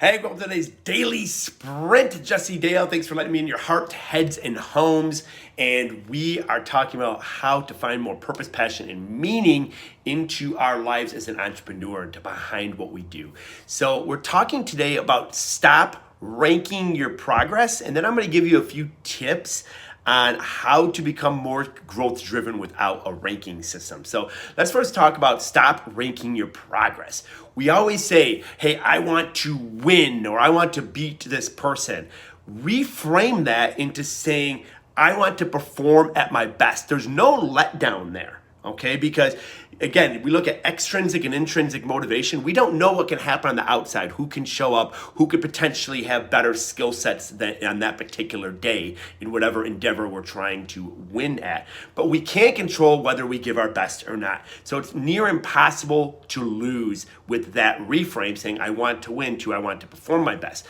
Hey, welcome to today's daily sprint. Jesse Dale, thanks for letting me in your heart, heads, and homes. And we are talking about how to find more purpose, passion, and meaning into our lives as an entrepreneur and to behind what we do. So we're talking today about stop ranking your progress. And then I'm going to give you a few tips on how to become more growth driven without a ranking system. So let's first talk about stop ranking your progress. We always say, hey, I want to win or I want to beat this person. Reframe that into saying, I want to perform at my best. There's no letdown there, okay? Because again, we look at extrinsic and intrinsic motivation. We don't know what can happen on the outside, who can show up, who could potentially have better skill sets on that particular day in whatever endeavor we're trying to win at. But we can't control whether we give our best or not. So it's near impossible to lose with that reframe, saying I want to win to I want to perform my best.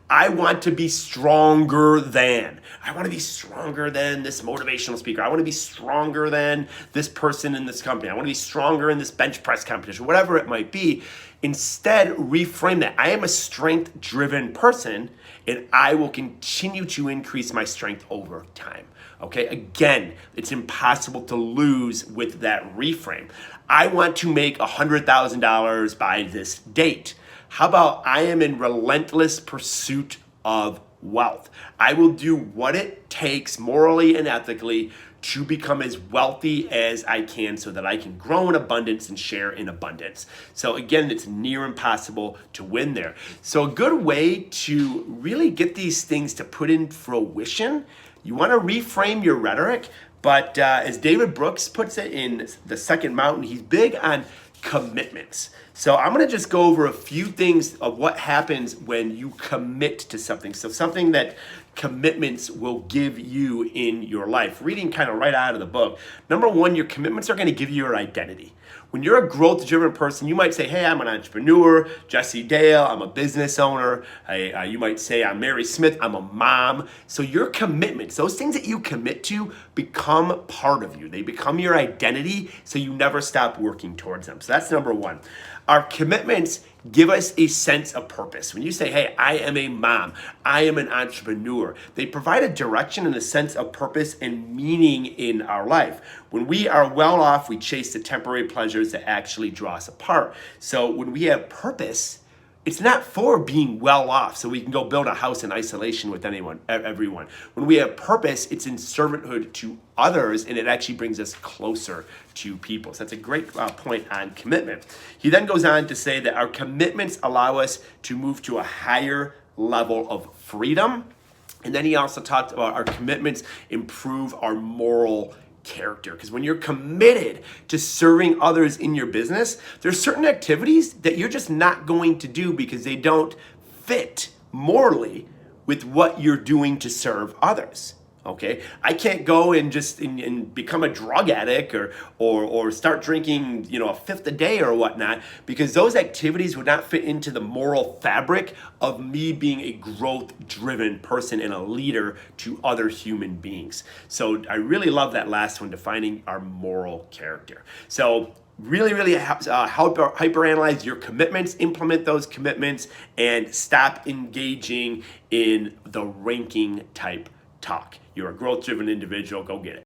I want to be stronger than. I want to be stronger than this motivational speaker. I want to be stronger than this person in this company. I want to be stronger in this bench press competition, whatever it might be. Instead, reframe that. I am a strength-driven person, and I will continue to increase my strength over time. Okay, again, it's impossible to lose with that reframe. I want to make $100,000 by this date. How about I am in relentless pursuit of wealth? I will do what it takes morally and ethically to become as wealthy as I can so that I can grow in abundance and share in abundance. So again, it's near impossible to win there. So a good way to really get these things to put in fruition, you want to reframe your rhetoric, but as David Brooks puts it in The Second Mountain, he's big on commitments. So I'm going to just go over a few things of what happens when you commit to something. So something that commitments will give you in your life. Reading kind of right out of the book. Number one, your commitments are going to give you your identity. When you're a growth-driven person, you might say, hey, I'm an entrepreneur, Jesse Dale, I'm a business owner. You might say, I'm Mary Smith, I'm a mom. So your commitments, those things that you commit to become part of you. They become your identity, so you never stop working towards them. So that's number one. Our commitments give us a sense of purpose. When you say, hey, I am a mom, I am an entrepreneur, they provide a direction and a sense of purpose and meaning in our life. When we are well off, we chase the temporary pleasures that actually draw us apart. So when we have purpose, it's not for being well off so we can go build a house in isolation with everyone. When we have purpose, it's in servanthood to others, and it actually brings us closer to people. So that's a great point on commitment. He then goes on to say that our commitments allow us to move to a higher level of freedom. And then he also talked about our commitments improve our moral character, because when you're committed to serving others in your business, there's certain activities that you're just not going to do because they don't fit morally with what you're doing to serve others. Okay, I can't go and just and become a drug addict or start drinking, a fifth a day or whatnot, because those activities would not fit into the moral fabric of me being a growth-driven person and a leader to other human beings. So I really love that last one, defining our moral character. So really hyperanalyze your commitments, implement those commitments, and stop engaging in the ranking type talk. You're a growth-driven individual. Go get it.